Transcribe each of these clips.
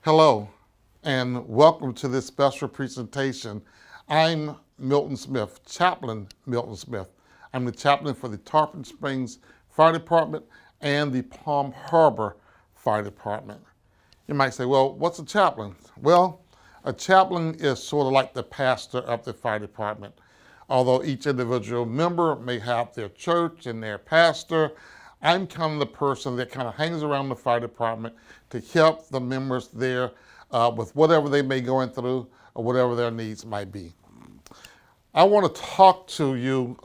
Hello, and welcome to this special presentation. I'm Milton Smith, Chaplain Milton Smith. I'm the chaplain for the Tarpon Springs Fire Department and the Palm Harbor Fire Department. You might say, well, what's a chaplain? Well, a chaplain is sort of like the pastor of the fire department. Although each individual member may have their church and their pastor, I'm kind of the person that kind of hangs around the fire department to help the members there with whatever they may be going through or whatever their needs might be. I want to talk to you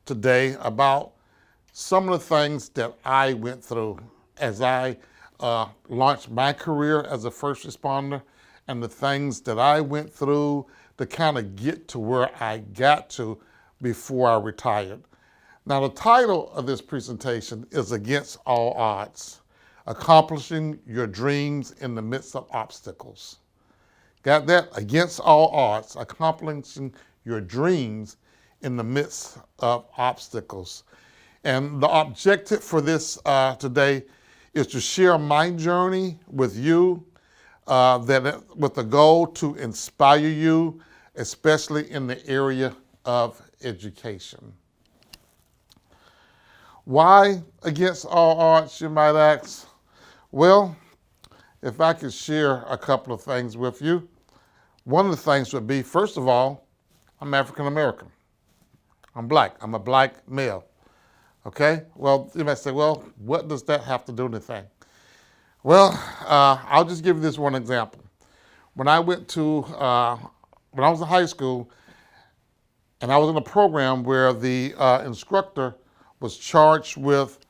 today about some of the things that I went through as I launched my career as a first responder and the things that I went through to kind of get to where I got to before I retired. Now, the title of this presentation is Against All Odds, Accomplishing Your Dreams in the Midst of Obstacles. Got that? Against all odds, accomplishing your dreams in the midst of obstacles. And the objective for this today is to share my journey with you, with the goal to inspire you, especially in the area of education. Why against all odds, you might ask? Well, if I could share a couple of things with you, one of the things would be, first of all, I'm African American. I'm black. I'm a black male. Okay? Well, you might say, well, what does that have to do with anything? Well, I'll just give you this one example. When I was in high school, and I was in a program where the instructor was charged with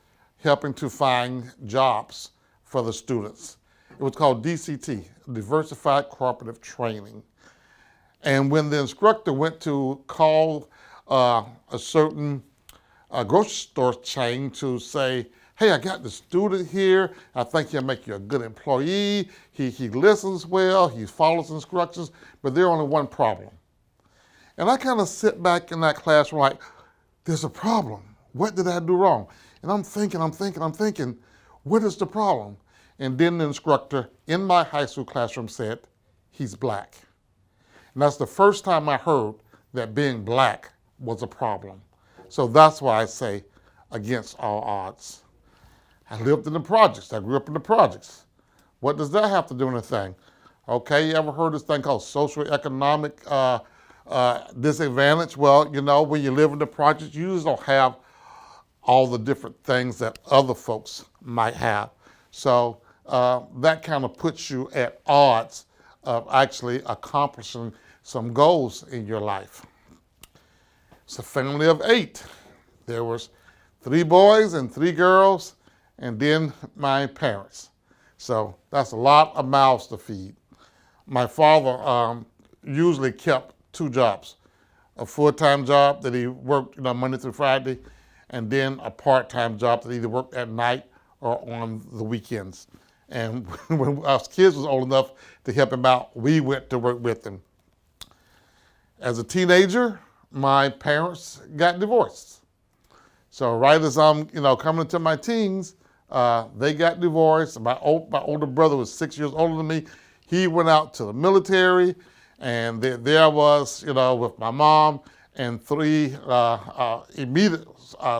helping to find jobs for the students. It was called DCT, Diversified Cooperative Training. And when the instructor went to call a certain grocery store chain to say, hey, I got the student here. I think he'll make you a good employee. He listens well, he follows instructions, but there's only one problem. And I kind of sit back in that classroom like, there's a problem. What did I do wrong? And I'm thinking, what is the problem? And then the instructor in my high school classroom said, he's black. And that's the first time I heard that being black was a problem. So that's why I say against all odds. I lived in the projects. I grew up in the projects. What does that have to do with anything? Okay, you ever heard this thing called social economic disadvantage? Well, you know, when you live in the projects, you usually don't have all the different things that other folks might have. So that kind of puts you at odds of actually accomplishing some goals in your life. It's a family of 8. There was 3 boys and 3 girls, and then my parents. So that's a lot of mouths to feed. My father usually kept 2 jobs, a full-time job that he worked Monday through Friday, and then a part-time job that either worked at night or on the weekends. And when our kids was old enough to help him out, we went to work with him. As a teenager, my parents got divorced. So right as I'm coming into my teens, they got divorced. My older brother was 6 years older than me. He went out to the military, and there I was, with my mom and 3 immediate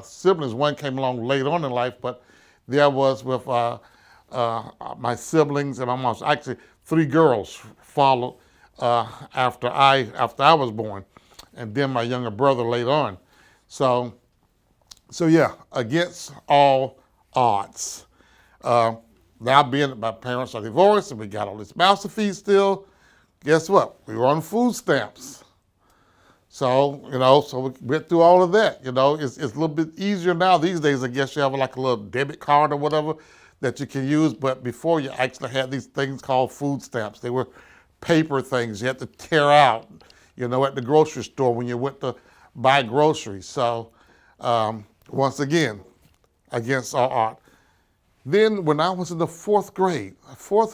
siblings. One came along later on in life, but there I was with my siblings and my mom. Actually, 3 girls followed after I was born, and then my younger brother later on. So yeah, against all odds. Now being that my parents are divorced and we got all this mouth to feed still, guess what? We were on food stamps. So, so we went through all of that. It's a little bit easier now these days. I guess you have like a little debit card or whatever that you can use. But before, you actually had these things called food stamps. They were paper things you had to tear out, at the grocery store when you went to buy groceries. So, once again, against all odds. Then when I was in the 4th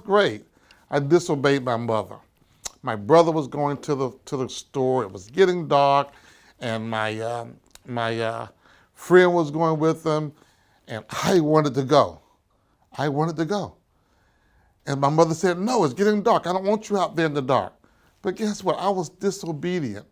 grade, I disobeyed my mother. My brother was going to the store. It was getting dark, and my friend was going with them, and I wanted to go. And my mother said, no, it's getting dark. I don't want you out there in the dark. But guess what? I was disobedient.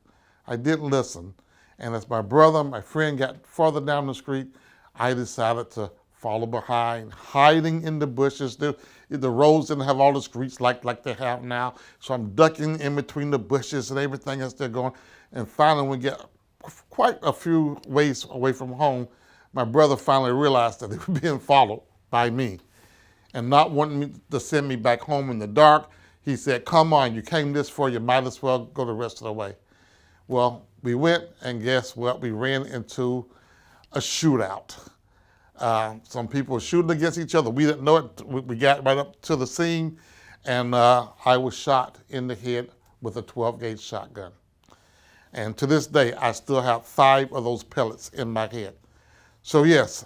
I didn't listen. And as my brother and my friend got farther down the street, I decided to follow behind, hiding in the bushes. The roads didn't have all the streets like they have now. So I'm ducking in between the bushes and everything as they're going. And finally, when we get quite a few ways away from home, my brother finally realized that they were being followed by me. And not wanting me to send me back home in the dark, he said, come on, you came this far, you might as well go the rest of the way. Well, we went, and guess what? We ran into a shootout. Some people were shooting against each other. We didn't know it. We got right up to the scene, and I was shot in the head with a 12-gauge shotgun. And to this day, I still have 5 of those pellets in my head. So yes,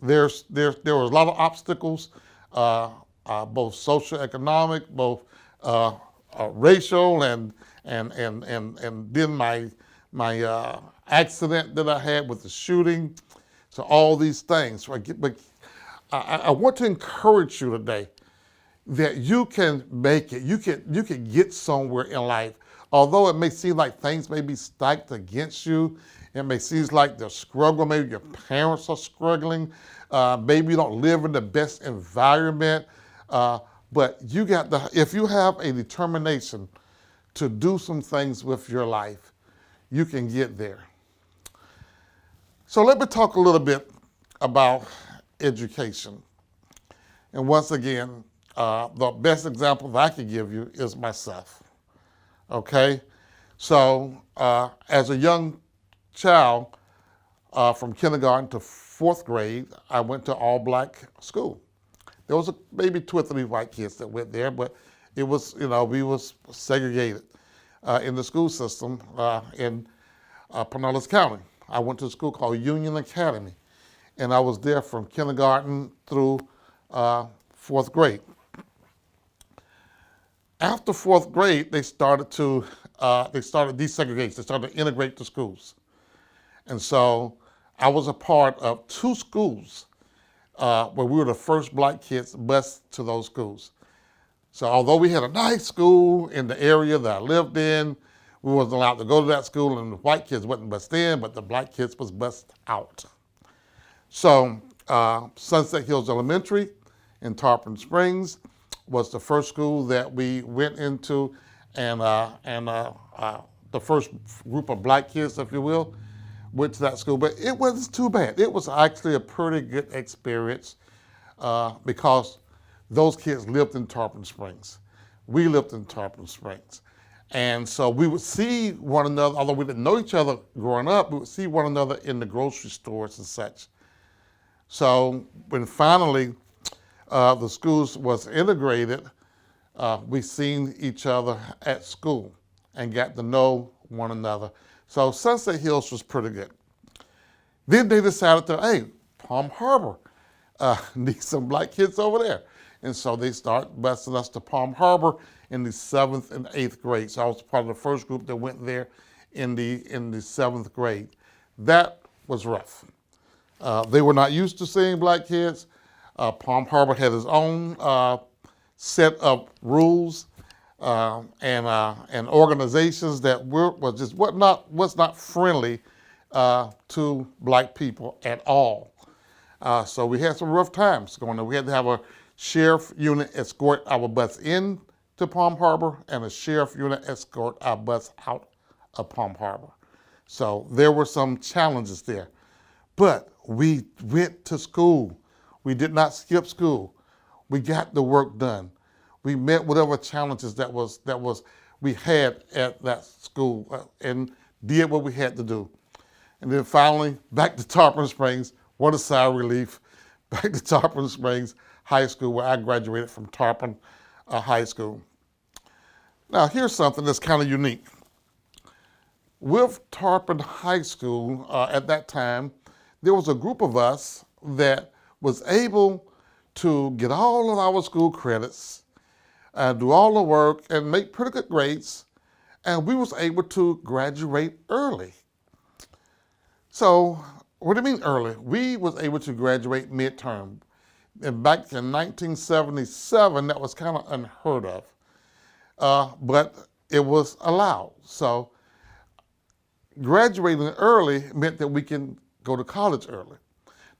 there was a lot of obstacles, both socioeconomic, both racial, and then my accident that I had with the shooting. So all these things. But I want to encourage you today that you can make it. You can get somewhere in life. Although it may seem like things may be stacked against you, it may seem like there's struggle. Maybe your parents are struggling. Maybe you don't live in the best environment. But if you have a determination to do some things with your life, you can get there. So let me talk a little bit about education. And once again, the best example that I can give you is myself. Okay? So as a young child, from kindergarten to 4th grade, I went to all-black school. There was maybe 2 or 3 white kids that went there, but it was, we was segregated in the school system in Pinellas County. I went to a school called Union Academy, and I was there from kindergarten through 4th grade. After 4th grade, they started desegregation. They started to integrate the schools. And so I was a part of 2 schools where we were the first black kids bused to those schools. So although we had a nice school in the area that I lived in, we wasn't allowed to go to that school, and the white kids wasn't bused in, but the black kids was bused out. So Sunset Hills Elementary in Tarpon Springs was the first school that we went into, and the first group of black kids, if you will, went to that school. But it wasn't too bad. It was actually a pretty good experience because those kids lived in Tarpon Springs. We lived in Tarpon Springs. And so we would see one another, although we didn't know each other growing up, we would see one another in the grocery stores and such. So when finally the schools was integrated, we seen each other at school and got to know one another. So Sunset Hills was pretty good. Then they decided to, hey, Palm Harbor needs some black kids over there. And so they start busing us to Palm Harbor in the 7th and 8th grade. So I was part of the first group that went there in the 7th grade. That was rough. They were not used to seeing black kids. Palm Harbor had its own set of rules and organizations that was not friendly to black people at all. So we had some rough times going there. We had to have a sheriff unit escort our bus in to Palm Harbor and a sheriff unit escort our bus out of Palm Harbor. So there were some challenges there. But we went to school. We did not skip school. We got the work done. We met whatever challenges that we had at that school and did what we had to do. And then finally, back to Tarpon Springs. What a sigh of relief. Back to Tarpon Springs High School, where I graduated from Tarpon High School. Now, here's something that's kind of unique. With Tarpon High School at that time, there was a group of us that was able to get all of our school credits, do all the work, and make pretty good grades, and we was able to graduate early. So, what do you mean early? We was able to graduate midterm. And back in 1977, that was kind of unheard of, but it was allowed. So graduating early meant that we can go to college early.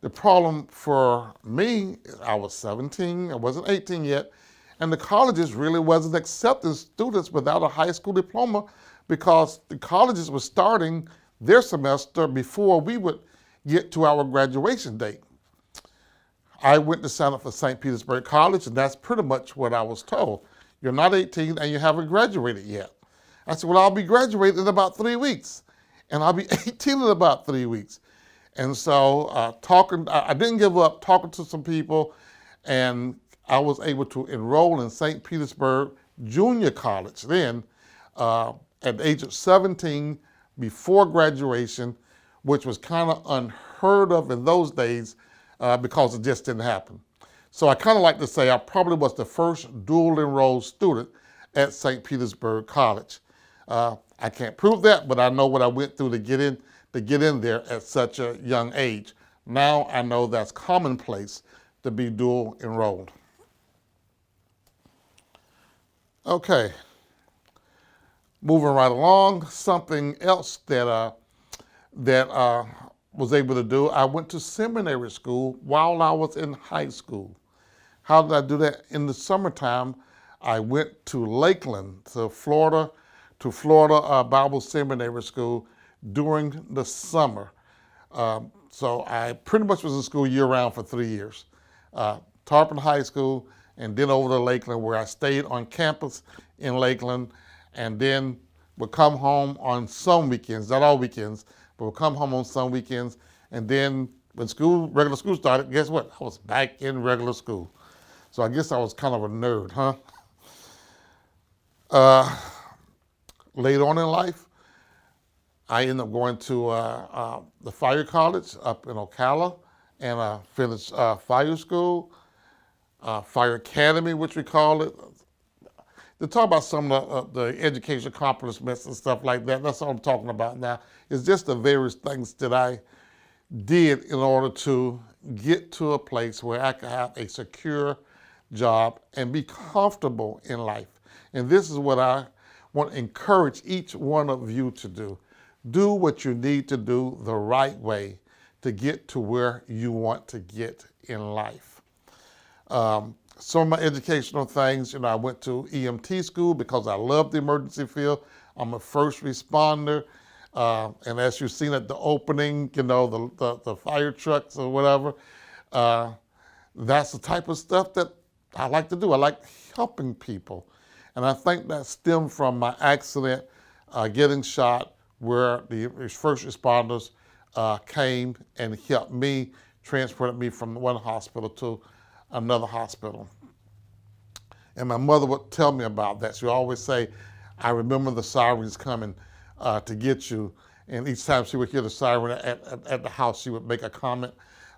The problem for me, I was 17, I wasn't 18 yet, and the colleges really wasn't accepting students without a high school diploma because the colleges were starting their semester before we would get to our graduation date. I went to sign up for St. Petersburg College, and that's pretty much what I was told. You're not 18 and you haven't graduated yet. I said, well, I'll be graduating in about 3 weeks, and I'll be 18 in about 3 weeks. And so I didn't give up, talking to some people, and I was able to enroll in St. Petersburg Junior College then at the age of 17 before graduation, which was kind of unheard of in those days because it just didn't happen. So I kind of like to say I probably was the first dual enrolled student at St. Petersburg College. I can't prove that, but I know what I went through to get in there at such a young age. Now I know that's commonplace to be dual enrolled. Okay, moving right along, something else that was able to do, I went to seminary school while I was in high school. How did I do that? In the summertime, I went to Lakeland, to Florida Bible Seminary School during the summer. So I pretty much was in school year-round for 3 years. Tarpon High School, and then over to Lakeland, where I stayed on campus in Lakeland, and then would come home on some weekends, not all weekends, but would come home on some weekends. And then when regular school started, guess what? I was back in regular school. So I guess I was kind of a nerd, huh? Later on in life, I ended up going to the fire college up in Ocala, and finished fire school, fire academy, which we call it. To talk about some of the education accomplishments and stuff like that, that's what I'm talking about now. It's just the various things that I did in order to get to a place where I could have a secure job and be comfortable in life. And this is what I want to encourage each one of you to do. Do what you need to do the right way to get to where you want to get in life. Some of my educational things, I went to EMT school because I love the emergency field. I'm a first responder. And as you've seen at the opening, the fire trucks or whatever, that's the type of stuff that I like to do. I like helping people. And I think that stemmed from my accident, getting shot, where the first responders came and helped me, transported me from one hospital to another hospital. And my mother would tell me about that. She would always say, I remember the sirens coming to get you. And each time she would hear the siren at the house, she would make a comment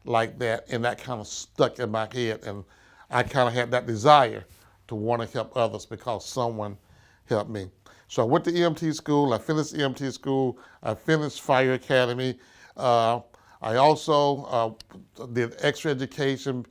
like that, and that kind of stuck in my head. And I kind of had that desire to want to help others because someone helped me. So I went to EMT school, I finished EMT school, I finished fire academy. I also did extra education,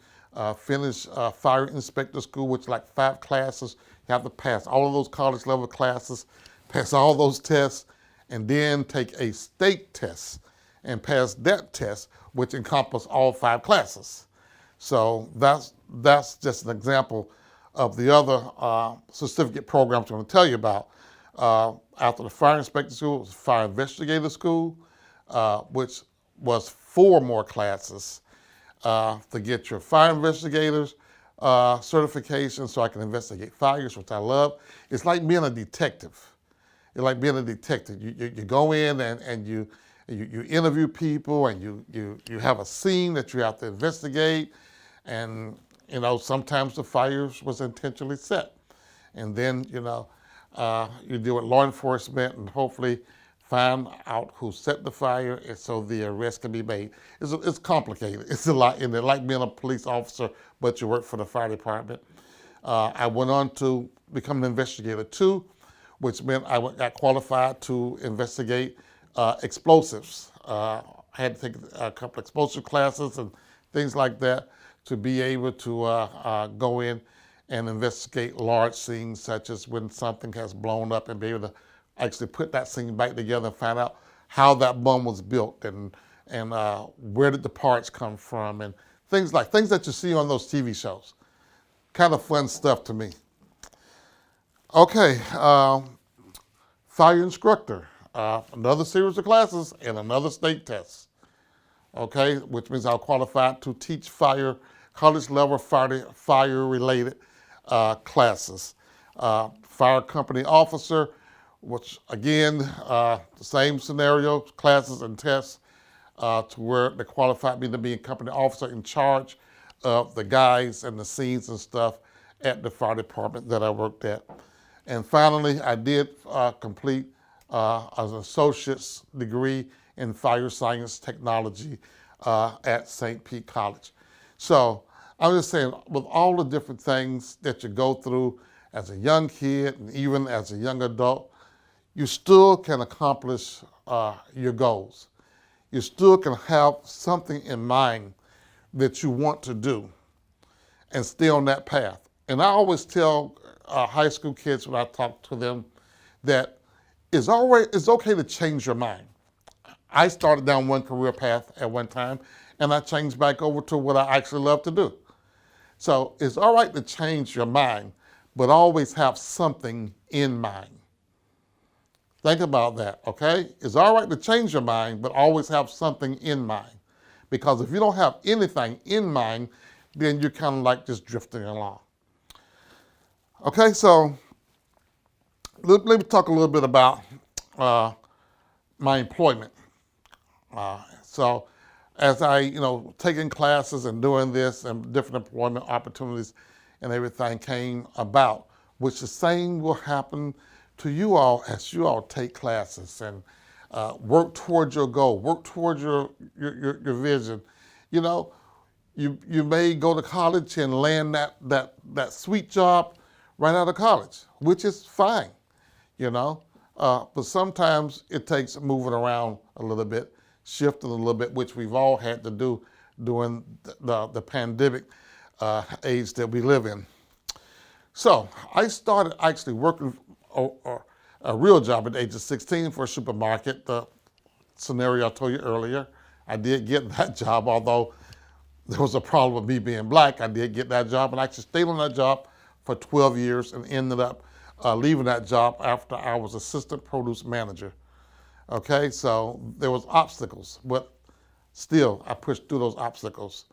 finished fire inspector school, which is like 5 classes. You have to pass all of those college level classes, pass all those tests, and then take a state test and pass that test, which encompasses all 5 classes. So that's just an example of the other certificate programs I'm going to tell you about. After the fire inspector school, it was fire investigator school, which was 4 more classes to get your fire investigators certification so I can investigate fires, which I love. It's like being a detective. It's like being a detective. You go in and you interview people, and you have a scene that you have to investigate, and sometimes the fires was intentionally set. And then, you deal with law enforcement and hopefully find out who set the fire, and so the arrest can be made. It's complicated. It's a lot in there, like being a police officer, but you work for the fire department. I went on to become an investigator too, which meant I got qualified to investigate explosives. I had to take a couple explosive classes and things like that, to be able to go in and investigate large scenes, such as when something has blown up, and be able to actually put that scene back together and find out how that bomb was built, and where did the parts come from, and things that you see on those TV shows. Kind of fun stuff to me. Okay, fire instructor, another series of classes and another state test. Okay, which means I'm qualified to teach college level fire related classes. Fire company officer, which again, the same scenario, classes and tests, to where they qualified me to be a company officer in charge of the guys and the scenes and stuff at the fire department that I worked at. And finally, I did complete an associate's degree in fire science technology at St. Pete College. So I'm just saying, with all the different things that you go through as a young kid and even as a young adult, you still can accomplish your goals. You still can have something in mind that you want to do and stay on that path. And I always tell high school kids when I talk to them that it's okay to change your mind. I started down one career path at one time, and I changed back over to what I actually love to do. So it's all right to change your mind, but always have something in mind. Think about that, okay? It's all right to change your mind, but always have something in mind. Because if you don't have anything in mind, then you're kind of like just drifting along. Okay, so let me talk a little bit about my employment. So as I, taking classes and doing this and different employment opportunities and everything came about, which the same will happen to you all as you all take classes and work towards your goal, work towards your vision. You may go to college and land that sweet job right out of college, which is fine, but sometimes it takes moving around a little bit, shifting a little bit, which we've all had to do during the pandemic age that we live in. So I started actually working a real job at the age of 16 for a supermarket. The scenario I told you earlier, I did get that job, although there was a problem with me being black. I did get that job and actually stayed on that job for 12 years and ended up leaving that job after I was assistant produce manager. Okay, so there was obstacles, but still I pushed through those obstacles.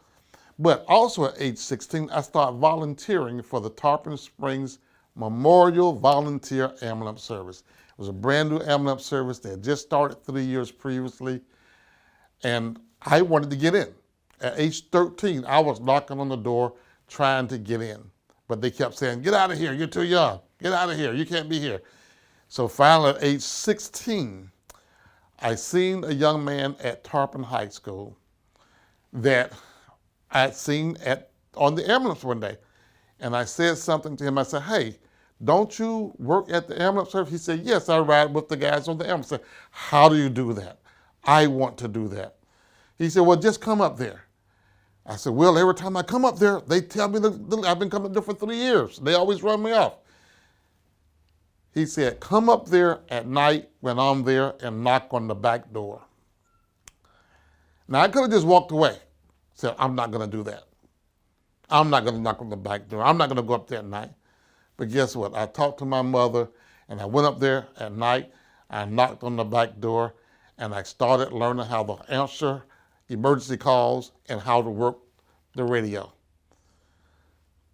But also at age 16, I started volunteering for the Tarpon Springs Memorial Volunteer Ambulance Service. It was a brand new ambulance service. They had just started 3 years previously, and I wanted to get in. At age 13, I was knocking on the door trying to get in, but they kept saying, "Get out of here, you're too young. Get out of here, you can't be here." So finally at age 16, I seen a young man at Tarpon High School that I had seen on the ambulance one day. And I said something to him. I said, "Hey, don't you work at the ambulance service?" He said, "Yes, I ride with the guys on the ambulance." I said, "How do you do that? I want to do that." He said, "Well, just come up there." I said, "Well, every time I come up there, they tell me that I've been coming there for 3 years. They always run me off." He said, "Come up there at night when I'm there and knock on the back door." Now, I could have just walked away. Said, "I'm not going to do that. I'm not going to knock on the back door. I'm not going to go up there at night." But guess what? I talked to my mother, and I went up there at night. I knocked on the back door, and I started learning how to answer emergency calls and how to work the radio.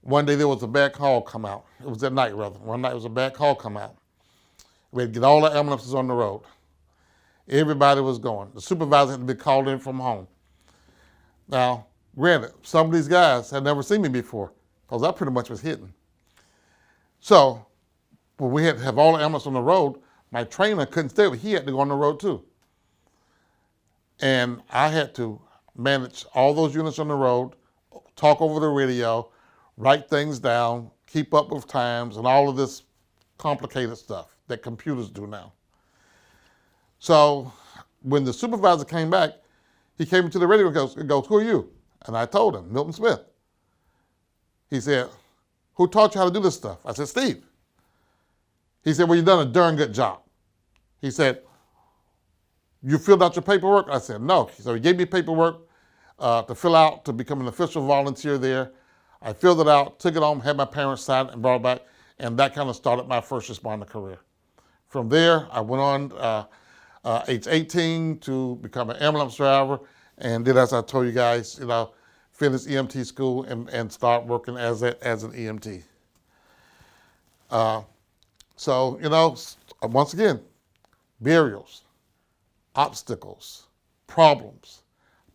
One day there was a bad call come out. It was at night, rather. One night there was a bad call come out. We had to get all the ambulances on the road. Everybody was going. The supervisor had to be called in from home. Now, granted, some of these guys had never seen me before because I pretty much was hidden. So when we had to have all the ambulances on the road, my trainer couldn't stay with me. He had to go on the road too. And I had to manage all those units on the road, talk over the radio, write things down, keep up with times, and all of this complicated stuff that computers do now. So when the supervisor came back, he came into the radio and goes, "Who are you?" And I told him, Milton Smith. He said, who taught you how to do this stuff? I said, Steve. He said, well, you've done a darn good job. He said, you filled out your paperwork? I said, no. So he gave me paperwork to fill out to become an official volunteer there. I filled it out, took it home, had my parents sign it, and brought it back. And that kind of started my first responder career. From there, I went on age 18 to become an ambulance driver. And then, as I told you guys, finished EMT school and start working as an EMT. So, once again, burials, obstacles, problems,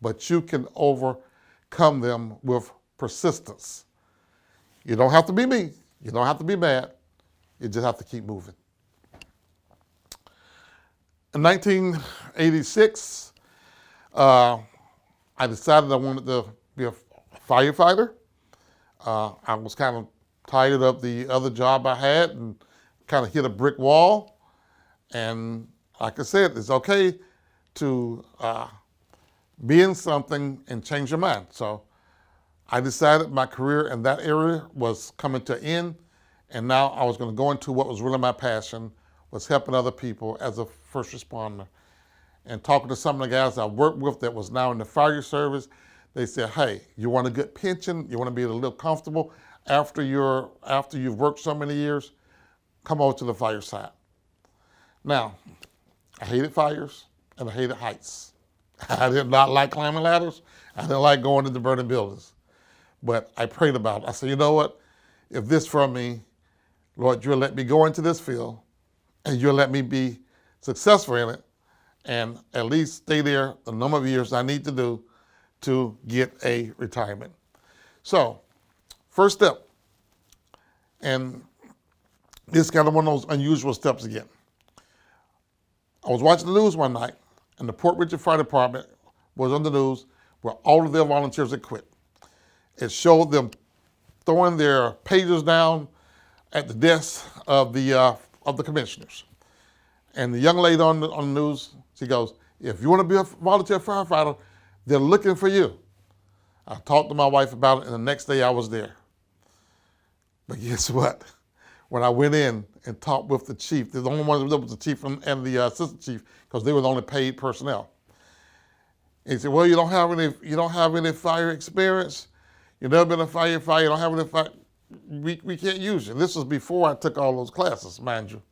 but you can overcome them with persistence. You don't have to be mean. You don't have to be mad. You just have to keep moving. In 1986, I decided I wanted to be a firefighter. I was kind of tired of the other job I had and kind of hit a brick wall. And like I said, it's okay to be in something and change your mind. So I decided my career in that area was coming to an end, and now I was going to go into what was really my passion, was helping other people as a first responder. And talking to some of the guys I worked with that was now in the fire service, they said, hey, you want a good pension? You want to be a little comfortable after you've worked so many years? Come over to the fire side. Now, I hated fires and I hated heights. I did not like climbing ladders. I didn't like going into burning buildings. But I prayed about it. I said, you know what? If this for me, Lord, you'll let me go into this field and you'll let me be successful in it and at least stay there the number of years I need to do to get a retirement. So, first step, and this is kind of one of those unusual steps again. I was watching the news one night, and the Port Richard Fire Department was on the news where all of their volunteers had quit. It showed them throwing their pages down at the desk of the commissioners. And the young lady on the news, she goes, if you want to be a volunteer firefighter, they're looking for you. I talked to my wife about it, and the next day I was there. But guess what? When I went in and talked with the chief, the only one that was the chief and the assistant chief, because they were the only paid personnel. And he said, well, you don't have any fire experience. You've never been a firefighter. You don't have any fire. We can't use you. This was before I took all those classes, mind you.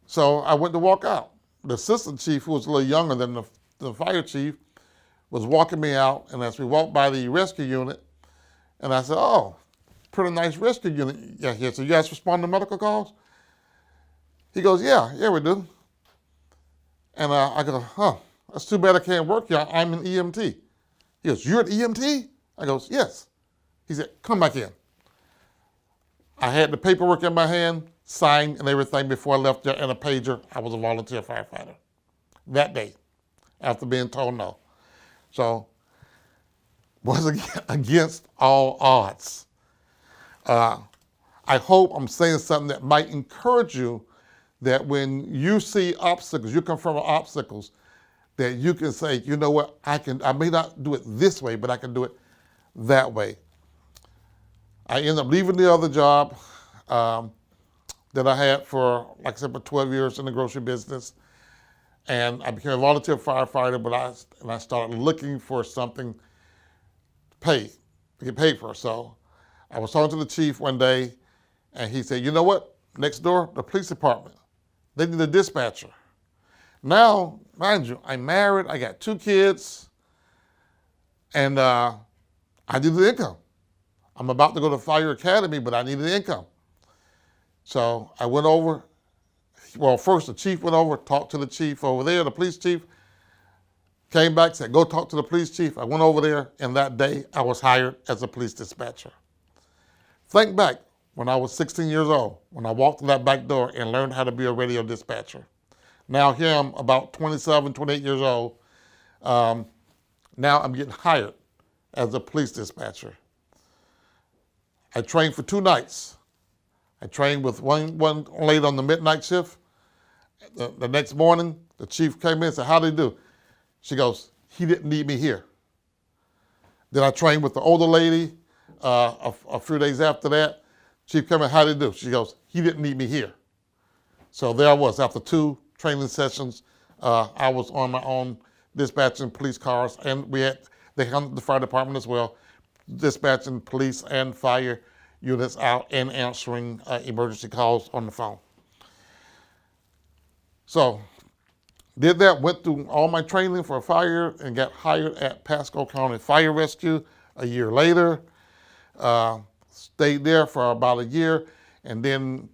So I went to walk out. The assistant chief, who was a little younger than the fire chief, was walking me out. And as we walked by the rescue unit, and I said, oh, pretty nice rescue unit. Yeah, here. So you guys respond to medical calls? He goes, yeah, we do. And I go, that's too bad I can't work here. I'm an EMT. He goes, you're an EMT? I goes, yes. He said, come back in. I had the paperwork in my hand, signed and everything before I left there, and a pager. I was a volunteer firefighter that day after being told no. So, was against all odds. I hope I'm saying something that might encourage you that when you see obstacles, you confront obstacles, that you can say, you know what, I may not do it this way, but I can do it that way. I ended up leaving the other job that I had for, like I said, for 12 years in the grocery business. And I became a volunteer firefighter, but I started looking for something to get paid for. So I was talking to the chief one day, and he said, you know what? Next door, the police department, they need a dispatcher. Now, mind you, I'm married, I got 2 kids, and I need the income. I'm about to go to fire academy, but I need the income. So I went over. Well, first the chief went over, talked to the chief over there, the police chief, came back, said, go talk to the police chief. I went over there, and that day I was hired as a police dispatcher. Think back when I was 16 years old, when I walked in that back door and learned how to be a radio dispatcher. Now here I'm about 27, 28 years old. Now I'm getting hired as a police dispatcher. I trained for 2 nights. I trained with one lady on the midnight shift. The next morning, the chief came in and said, how'd he do? She goes, he didn't need me here. Then I trained with the older lady a few days after that. Chief come in, how did he do? She goes, he didn't need me here. So there I was. After 2 training sessions, I was on my own dispatching police cars, and they handled the fire department as well, dispatching police and fire units out and answering emergency calls on the phone. So did that, went through all my training for fire and got hired at Pasco County Fire Rescue a year later. Stayed there for about a year, and then,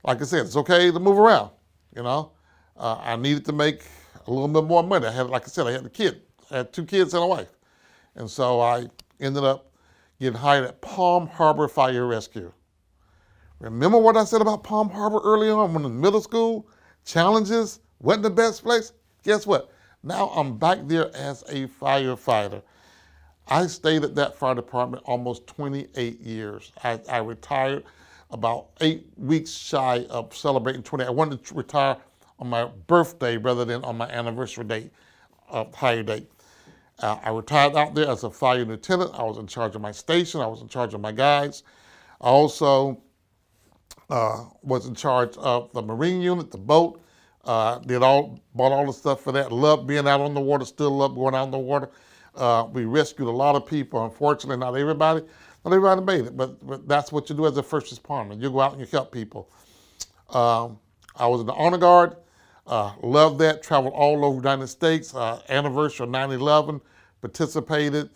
like I said, it's okay to move around, you know. I needed to make a little bit more money. I had, like I said, I had a kid. I had 2 kids and a wife. And so I ended up getting hired at Palm Harbor Fire Rescue. Remember what I said about Palm Harbor early on when in middle school? Challenges wasn't the best place? Guess what? Now I'm back there as a firefighter. I stayed at that fire department almost 28 years. I retired about 8 weeks shy of celebrating 20. I wanted to retire on my birthday rather than on my anniversary date, hire date. I retired out there as a fire lieutenant. I was in charge of my station. I was in charge of my guides. I also was in charge of the marine unit, the boat. Bought all the stuff for that. Loved being out on the water. Still love going out on the water. We rescued a lot of people. Unfortunately, not everybody made it, but that's what you do as a first responder. You go out and you help people. I was in the honor guard. Loved that. Traveled all over the United States. Anniversary of 9/11. Participated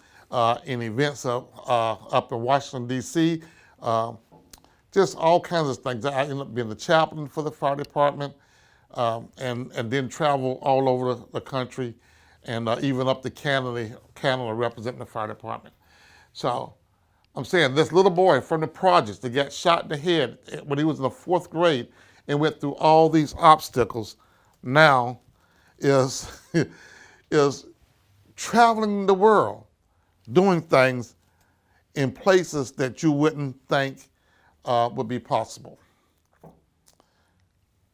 in events up in Washington, D.C. Just all kinds of things. I ended up being the chaplain for the fire department, and then travel all over the country, and even up to Canada representing the fire department. So I'm saying this little boy from the projects that got shot in the head when he was in the 4th grade and went through all these obstacles now is traveling the world, doing things in places that you wouldn't think would be possible.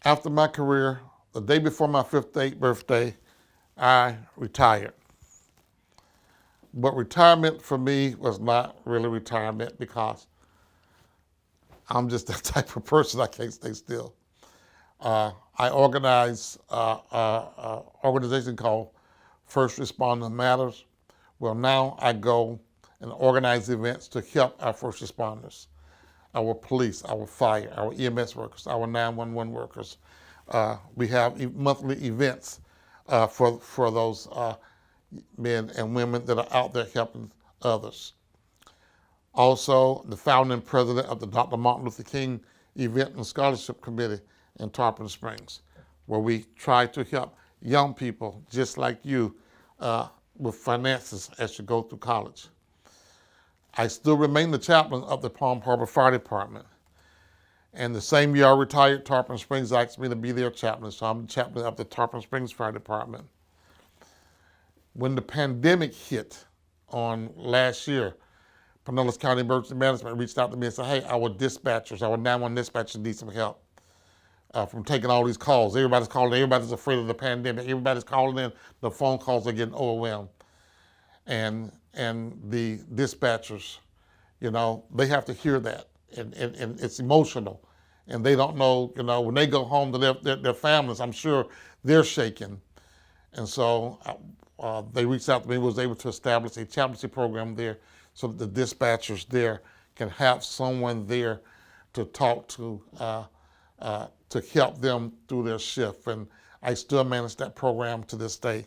After my career, the day before my 58th birthday, I retired. But retirement for me was not really retirement because I'm just that type of person, I can't stay still. I organize an organization called First Responder Matters. Well, now I go and organize events to help our first responders, our police, our fire, our EMS workers, our 911 workers. We have monthly events for those men and women that are out there helping others. Also, the founding president of the Dr. Martin Luther King Event and Scholarship Committee in Tarpon Springs, where we try to help young people just like you with finances as you go through college. I still remain the chaplain of the Palm Harbor Fire Department. And the same year I retired, Tarpon Springs asked me to be their chaplain, so I'm the chaplain of the Tarpon Springs Fire Department. When the pandemic hit on last year, Pinellas County Emergency Management reached out to me and said, hey, our 911 dispatchers need some help from taking all these calls. Everybody's calling, everybody's afraid of the pandemic, everybody's calling in, the phone calls are getting overwhelmed. And the dispatchers, you know, they have to hear that, and it's emotional. And they don't know, you know, when they go home to their families, I'm sure they're shaken. And so they reached out to me, was able to establish a chaplaincy program there so that the dispatchers there can have someone there to talk to help them through their shift. And I still manage that program to this day.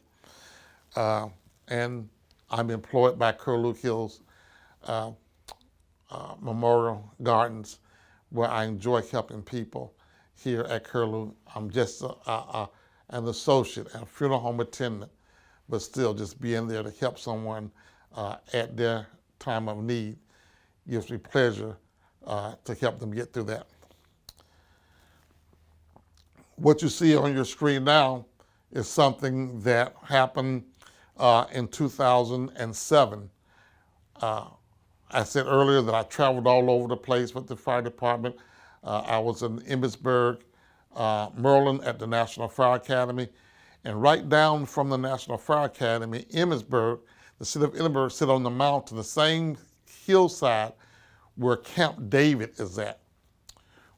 And I'm employed by Curlew Hills Memorial Gardens, where I enjoy helping people here at Curlew. I'm just an associate and a funeral home attendant, but still just being there to help someone at their time of need gives me pleasure to help them get through that. What you see on your screen now is something that happened in 2007. I said earlier that I traveled all over the place with the fire department. I was in Emmitsburg, Maryland at the National Fire Academy. And right down from the National Fire Academy, Emmitsburg, The city of Edinburgh sit on the mountain, the same hillside where Camp David is at.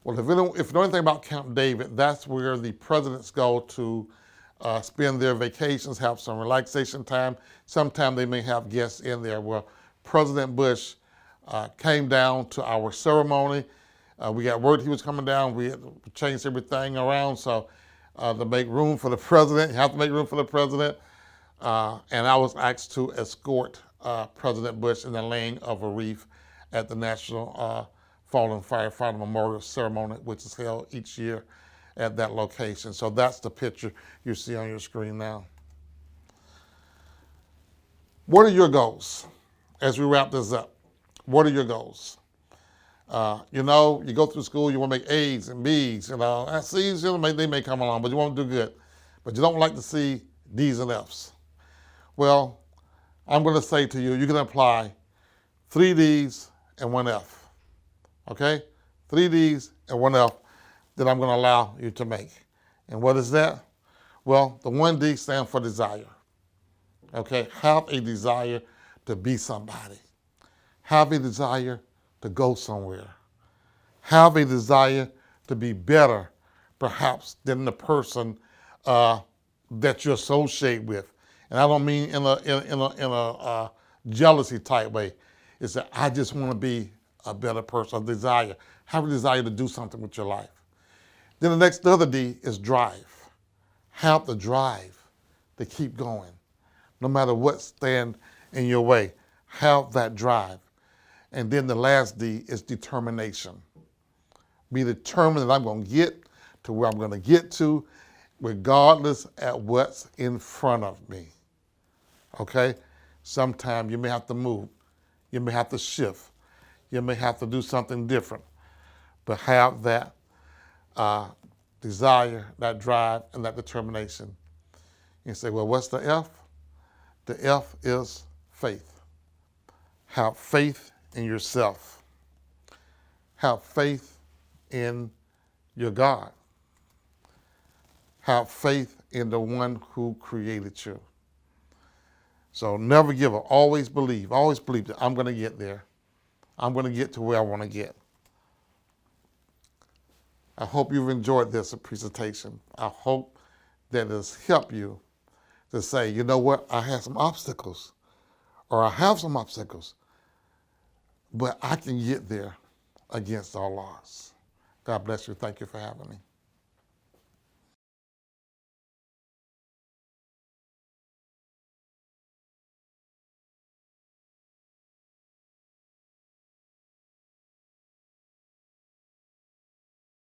Well, if you know anything about Camp David, that's where the presidents go to spend their vacations, have some relaxation time. Sometimes they may have guests in there. Well, President Bush came down to our ceremony. We got word he was coming down. We had to change everything around. So to make room for the president, you have to make room for the president. And I was asked to escort President Bush in the laying of a wreath at the National Fallen Firefighter Memorial Ceremony, which is held each year at that location. So that's the picture you see on your screen now. What are your goals as we wrap this up? What are your goals? You know, you go through school, you want to make A's and B's, you know. C's, you know, they may come along, but you won't do good. But you don't like to see D's and F's. Well, I'm going to say to you, you can apply 3 D's and 1 F. Okay? 3 D's and 1 F that I'm going to allow you to make. And what is that? Well, the 1 D stands for desire. Okay? Have a desire to be somebody. Have a desire to go somewhere. Have a desire to be better, perhaps, than the person that you associate with. And I don't mean in a jealousy type way. It's that I just want to be a better person, a desire. Have a desire to do something with your life. Then the other D is drive. Have the drive to keep going. No matter what stands in your way, have that drive. And then the last D is determination. Be determined that I'm going to get to where I'm going to get to, regardless at what's in front of me. Okay? Sometimes you may have to move. You may have to shift. You may have to do something different. But have that desire, that drive, and that determination. You say, well, what's the F? The F is faith. Have faith in yourself. Have faith in your God. Have faith in the one who created you. So never give up. Always believe that I'm going to get there. I'm going to get to where I want to get. I hope you've enjoyed this presentation. I hope that it has helped you to say, you know what, I had some obstacles, or I have some obstacles, but I can get there against all odds. God bless you. Thank you for having me.